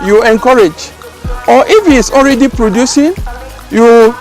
You encourage, or if he is already producing, you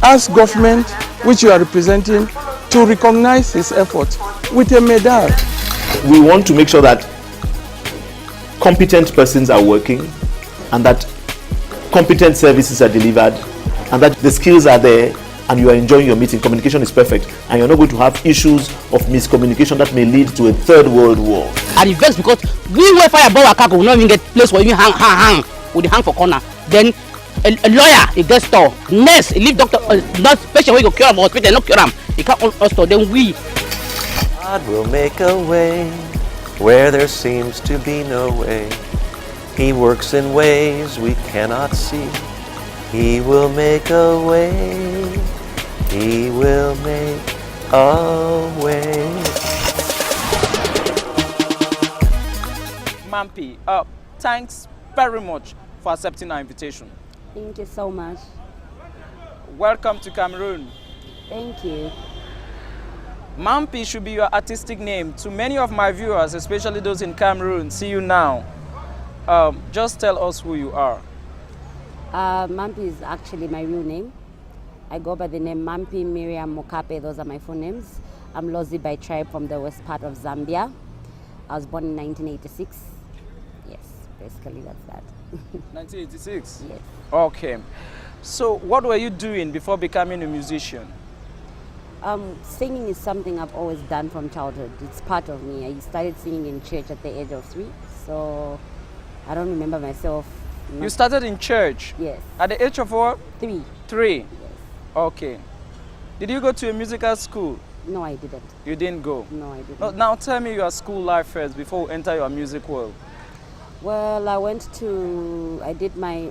ask government which you are representing to recognize his effort with a medal. We want to make sure that competent persons are working and that competent services are delivered and that the skills are there and you are enjoying your meeting. Communication is perfect and you're not going to have issues of miscommunication that may lead to a third world war. And it vex because we will fire ball attack will not even get place where you hang with the hang for corner. Then a lawyer he gets store. Nurse he leave doctor nurse patient where you go cure him hospital not cure him. He can't store. Then we God will make a way where there seems to be no way. He works in ways we cannot see. He will make a way. He will make a way. Mampi, thanks very much for accepting our invitation. Thank you so much. Welcome to Cameroon. Thank you. Mampi should be your artistic name. To many of my viewers, especially those in Cameroon, see you now. Just tell us who you are. Mampi is actually my real name. I go by the name Mampi Miriam Mokape. Those are my full names. I'm Lozi by tribe from the west part of Zambia. I was born in 1986. Yes, basically that's that. 1986? Yes. Okay. So what were you doing before becoming a musician? Singing is something I've always done from childhood. It's part of me. I started singing in church at the age of 3. So I don't remember myself. You started in church? Yes. At the age of what? 3. 3? Yes. Okay. Did you go to a musical school? No, I didn't. You didn't go? No, I didn't. Now tell me your school life first before we enter your music world. Well, I did my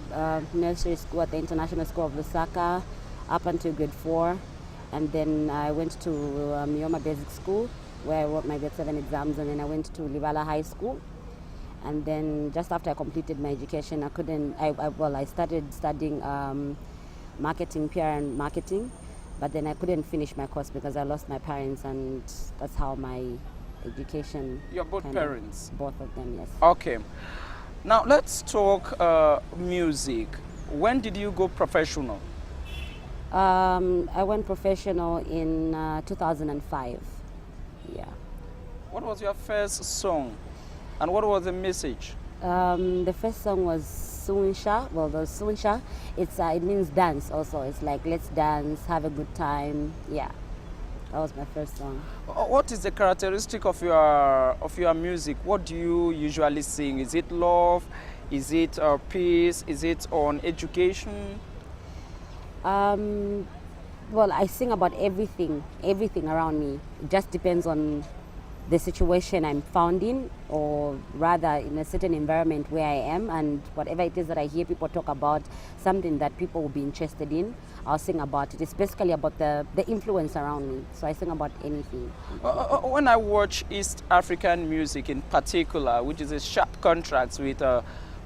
nursery school at the International School of Lusaka up until grade 4. And then I went to Mioma Basic School where I wrote my grade 7 exams, and then I went to Livala High School. And then just after I completed my education, I started studying marketing, PR and marketing, but then I couldn't finish my course because I lost my parents, and that's how my education... You're both parents? Both of them, yes. Okay. Now let's talk music. When did you go professional? I went professional in 2005, yeah. What was your first song and what was the message? The first song was Sunsha. Well, the Sunsha, it means dance also. It's like, let's dance, have a good time, yeah. That was my first song. What is the characteristic of your music? What do you usually sing? Is it love? Is it peace? Is it on education? Well, I sing about everything around me. It just depends on the situation I'm found in, or rather in a certain environment where I am, and whatever it is that I hear people talk about, something that people will be interested in, I'll sing about it. It's basically about the influence around me, so I sing about anything. When I watch East African music in particular, which is a sharp contrast with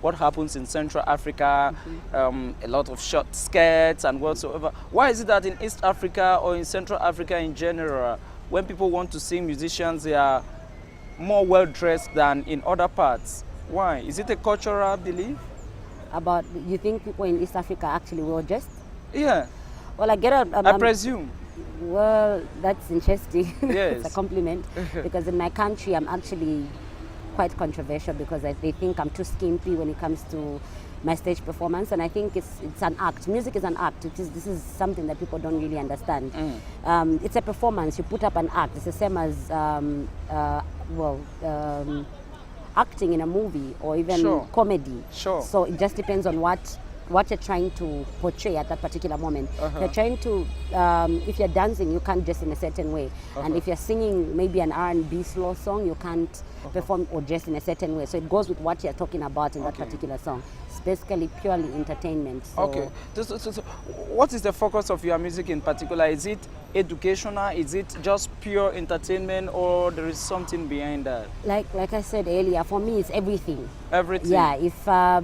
what happens in Central Africa, a lot of short skirts and whatsoever. Why is it that in East Africa or in Central Africa in general, when people want to sing musicians, they are more well-dressed than in other parts? Why? Is it a cultural belief? You think people in East Africa actually well-dressed? Yeah. Well, I presume. Well, that's interesting. Yes. It's a compliment. Because in my country, I'm actually quite controversial because they think I'm too skimpy when it comes to my stage performance, and I think it's an act. Music is an act. This is something that people don't really understand. It's a performance. You put up an act. It's the same as acting in a movie or even comedy. Sure. So it just depends on what you're trying to portray at that particular moment. You're trying to, if you're dancing, you can't dress in a certain way. And if you're singing maybe an R&B slow song, you can't perform or dress in a certain way. So it goes with what you're talking about in that particular song. It's basically purely entertainment. So okay. So what is the focus of your music in particular? Is it educational? Is it just pure entertainment, or there is something behind that? Like I said earlier, for me it's everything. Everything? Yeah, if I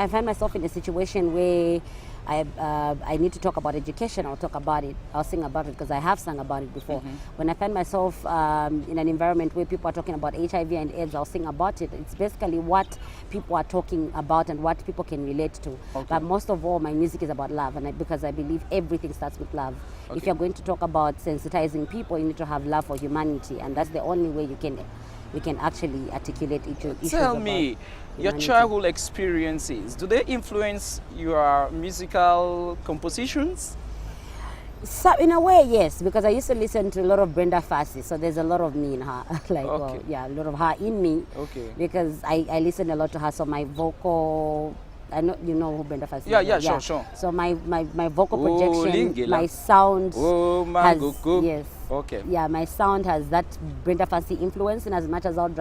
find myself in a situation where I need to talk about education, I'll talk about it, I'll sing about it, because I have sung about it before. When I find myself in an environment where people are talking about HIV and AIDS, I'll sing about it. It's basically what people are talking about and what people can relate to. But most of all, my music is about love, and because I believe everything starts with love. If you're going to talk about sensitizing people, you need to have love for humanity, and that's the only way you can actually articulate issues. Tell me, your childhood experiences, do they influence your musical compositions? So in a way, yes, because I used to listen to a lot of Brenda Fassie, so there's a lot of me in her, like, well, yeah, a lot of her in me, because I listen a lot to her, so my vocal, I know you know who Brenda Fassie is. Yeah, sure. So my vocal projection, my sound has, yes, yeah, my sound has that Brenda Fassie influence, and as much as I'd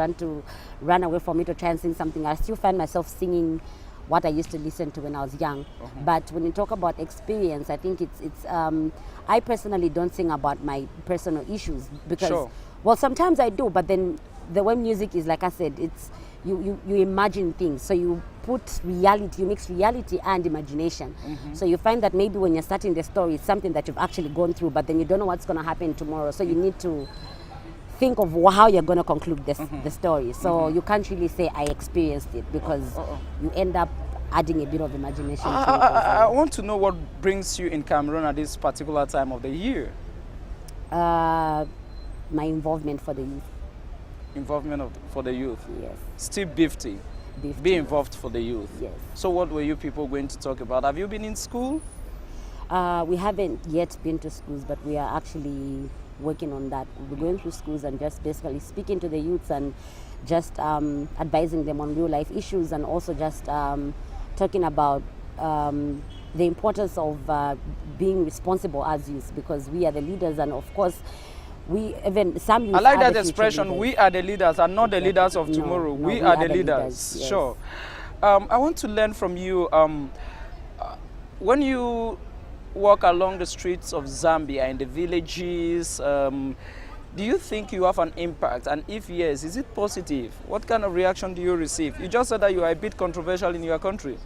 run away from it to try and sing something, I still find myself singing what I used to listen to when I was young. But when you talk about experience, I think it's I personally don't sing about my personal issues, because well, sometimes I do, but then the way music is, like I said, it's you imagine things, so you put reality, you mix reality and imagination. So you find that maybe when you're starting the story, it's something that you've actually gone through, but then you don't know what's going to happen tomorrow, so you need to think of how you're going to conclude the story. So you can't really say I experienced it, because you end up adding a bit of imagination to it. I want to know what brings you in Cameroon at this particular time of the year. My involvement for the youth. Involvement for the youth? Yes. Still Bifty. Be involved for the youth. Yes. So what were you people going to talk about? Have you been in school? We haven't yet been to schools, but we are actually working on that. We're going through schools and just basically speaking to the youths and just advising them on real life issues, and also just talking about the importance of being responsible as youth, because we are the leaders, and of course some youth. I like that expression, we are the leaders and not the leaders of tomorrow. We are the leaders. Yes. Sure. I want to learn from you, when you walk along the streets of Zambia, in the villages, do you think you have an impact? And if yes, is it positive? What kind of reaction do you receive? You just said that you are a bit controversial in your country.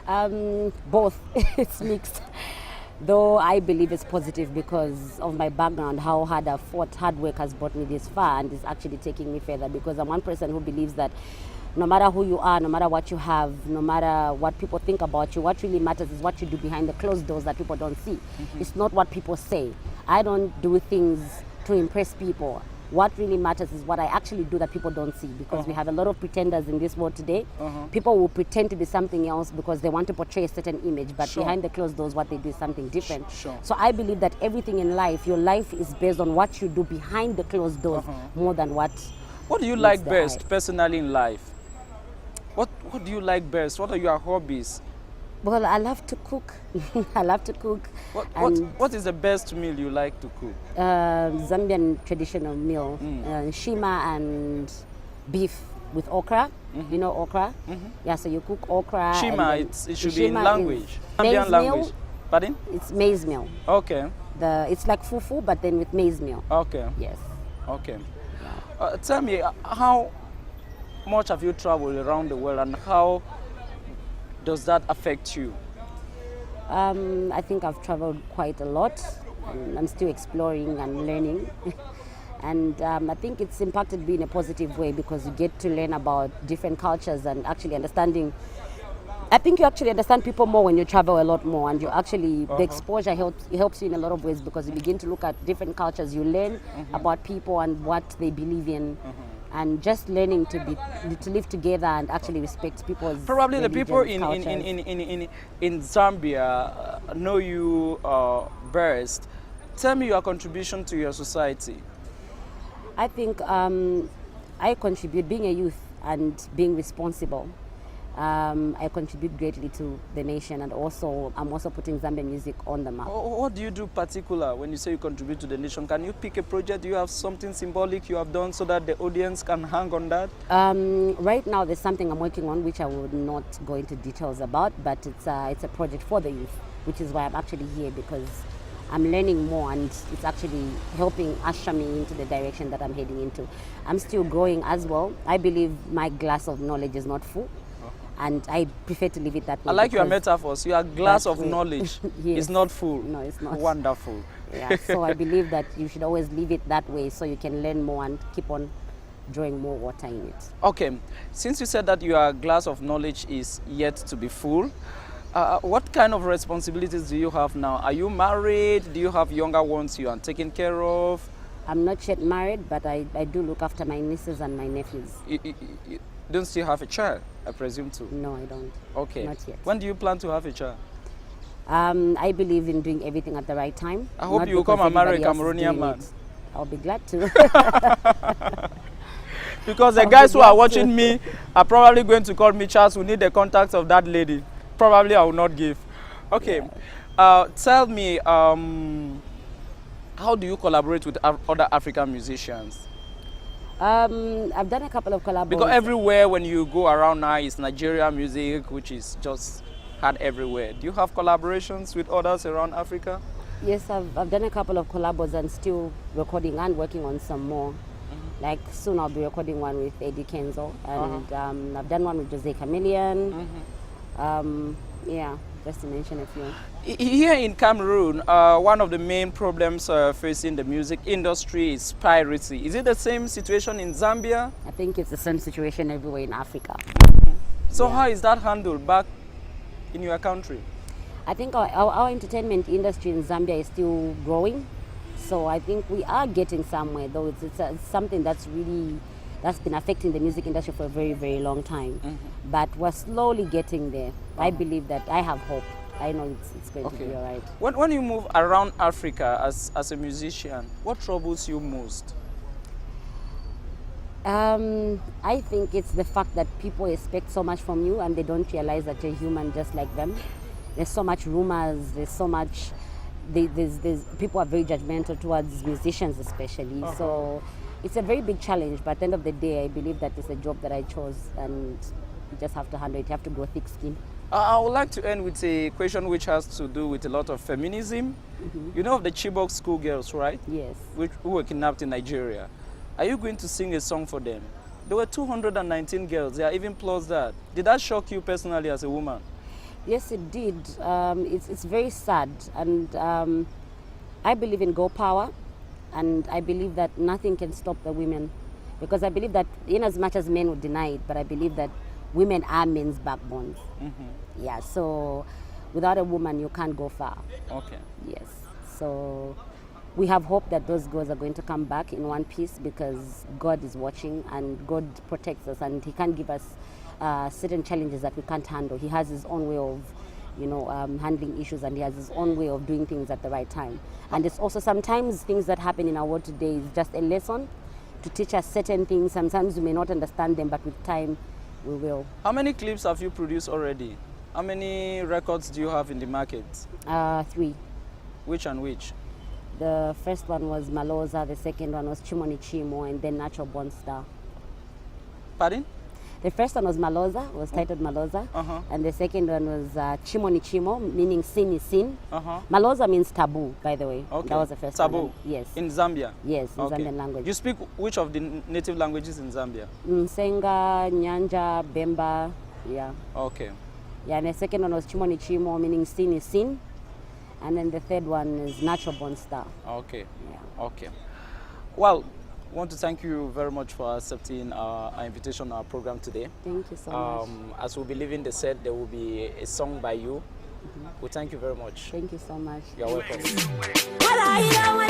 Both. It's mixed. Though I believe it's positive because of my background, how hard I've fought. Hard work has brought me this far, and is actually taking me further, because I'm one person who believes that no matter who you are, no matter what you have, no matter what people think about you, what really matters is what you do behind the closed doors that people don't see. It's not what people say. I don't do things to impress people. What really matters is what I actually do that people don't see, because we have a lot of pretenders in this world today. People will pretend to be something else because they want to portray a certain image, but behind the closed doors, what they do is something different. So I believe that everything in life, your life is based on what you do behind the closed doors, more than what do you like best personally in life? What do you like best? What are your hobbies? Well, I love to cook. I love to cook. What is the best meal you like to cook? Zambian traditional meal, shima and beef with okra. You know okra? Yeah, so you cook okra. Shima, it should be in language. Zambian language. Pardon? It's maize meal. Okay. It's like fufu, but then with maize meal. Okay. Yes. Okay. Tell me, how much have you traveled around the world, and how does that affect you? I think I've traveled quite a lot, and I'm still exploring and learning. And I think it's impacted me in a positive way, because you get to learn about different cultures and actually understanding. I think you actually understand people more when you travel a lot more, and you actually, the exposure helps you in a lot of ways, because you begin to look at different cultures. You learn about people and what they believe in. And just learning to live together and actually respect people's probably the people in Zambia know you best. Tell me your contribution to your society. I think I contribute, being a youth and being responsible. I contribute greatly to the nation, and also I'm also putting Zambian music on the map. What do you do particular when you say you contribute to the nation? Can you pick a project? Do you have something symbolic you have done so that the audience can hang on that? Right now there's something I'm working on, which I would not go into details about, but it's a project for the youth, which is why I'm actually here, because I'm learning more, and it's actually helping usher me into the direction that I'm heading into. I'm still growing as well. I believe my glass of knowledge is not full. and I prefer to leave it that way. I like your metaphors. Your glass of knowledge Yes. is not full. No, it's not. Wonderful. Yeah, so I believe that you should always leave it that way so you can learn more and keep on drawing more water in it. Okay, since you said that your glass of knowledge is yet to be full, what kind of responsibilities do you have now? Are you married? Do you have younger ones you are taking care of? I'm not yet married, but I do look after my nieces and my nephews. You don't still have a child, I presume too? No, I don't. Okay. Not yet. When do you plan to have a child? I believe in doing everything at the right time. I hope not you come and marry a because everybody else is Cameroonian doing man. it. I'll be glad to. Because the I'll guys be who are glad watching to. me are probably going to call me, Charles, we need the contacts of that lady. Probably I will not give. Okay. Tell me, how do you collaborate with other African musicians? I've done a couple of collaborations. Because everywhere when you go around now is Nigeria music, which is just heard everywhere. Do you have collaborations with others around Africa? Yes, I've done a couple of collabos and still recording and working on some more. Like soon I'll be recording one with Eddie Kenzo, and I've done one with Jose Chameleon. Yeah, just to mention a few. Here in Cameroon, one of the main problems facing the music industry is piracy. Is it the same situation in Zambia? I think it's the same situation everywhere in Africa. So how is that handled back in your country? I think our entertainment industry in Zambia is still growing. So I think we are getting somewhere, though it's something that's been affecting the music industry for a very, very long time. But we're slowly getting there. I believe that I have hope. I know it's going to be all right. When you move around Africa as a musician, what troubles you most? I think it's the fact that people expect so much from you and they don't realize that you're human just like them. There's so much rumors, there's so much, there's people are very judgmental towards musicians especially. So it's a very big challenge, but at the end of the day, I believe that it's a job that I chose and you just have to handle it. You have to grow thick skin. I would like to end with a question which has to do with a lot of feminism. You know of the Chibok schoolgirls, right? Yes. Who were kidnapped in Nigeria. Are you going to sing a song for them? There were 219 girls. There are even plus that. Did that shock you personally as a woman? Yes, it did. It's very sad, and I believe in girl power, and I believe that nothing can stop the women, because I believe that in as much as men would deny it, but I believe that women are men's backbones. Yeah, so without a woman, you can't go far. Okay. Yes, so we have hope that those girls are going to come back in one piece, because God is watching and God protects us, and He can't give us certain challenges that we can't handle. He has His own way of, handling issues, and He has His own way of doing things at the right time. And it's also sometimes things that happen in our world today is just a lesson to teach us certain things. Sometimes we may not understand them, but with time we will. How many clips have you produced already? How many records do you have in the market? 3. Which and which? The first one was Maloza, the second one was Chimoni Chimo, and then Natural Born Star. Pardon? The first one was Maloza, was titled Maloza, and the second one was Chimoni Chimo, meaning sin is sin. Maloza means taboo, by the way. Okay. That was the first taboo. one. Yes. In Zambia? Yes, in Zambian language. You speak which of the native languages in Zambia? Msenga, Nyanja, Bemba, yeah. Okay. Yeah, and the second one was Chimoni Chimo, meaning sin is sin. And then the third one is Natural Born Star. Okay. Yeah. Okay. Well, I want to thank you very much for accepting our invitation to our program today. Thank you so much. As we'll be leaving the set, there will be a song by you. We thank you very much. Thank you so much. You're welcome. Bye.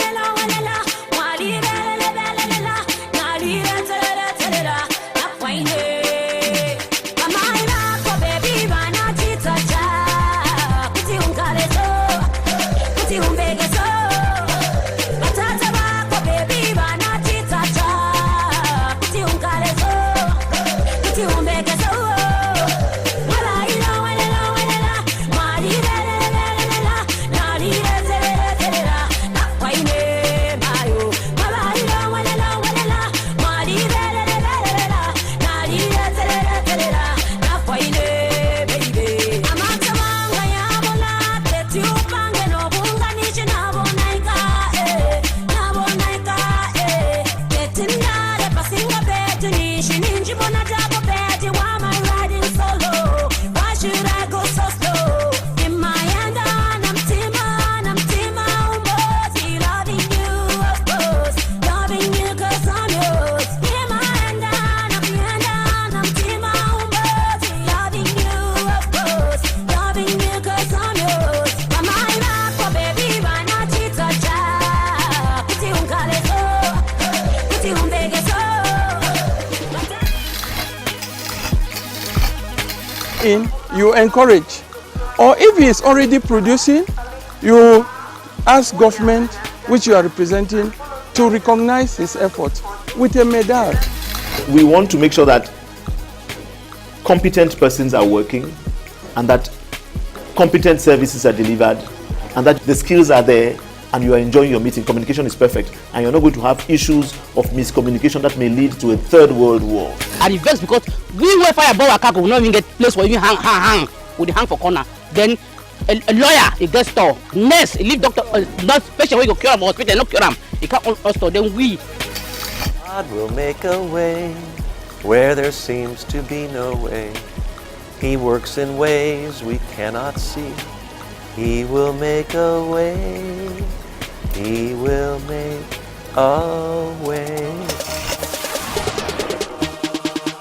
in, you encourage. Or if he is already producing, you ask government, which you are representing, to recognize his effort with a medal. We want to make sure that competent persons are working and that competent services are delivered and that the skills are there and you are enjoying your meeting. Communication is perfect and you're not going to have issues of miscommunication that may lead to a third world war. And it vex because we will fire bomb attack will not even get place for even hang with the hang for corner. Then a lawyer he gets store, nurse he leave doctor nurse patient wey go cure am for hospital no cure am he can't all store. Then we God will make a way where there seems to be no way. He works in ways we cannot see. He will make a way. He will make a way.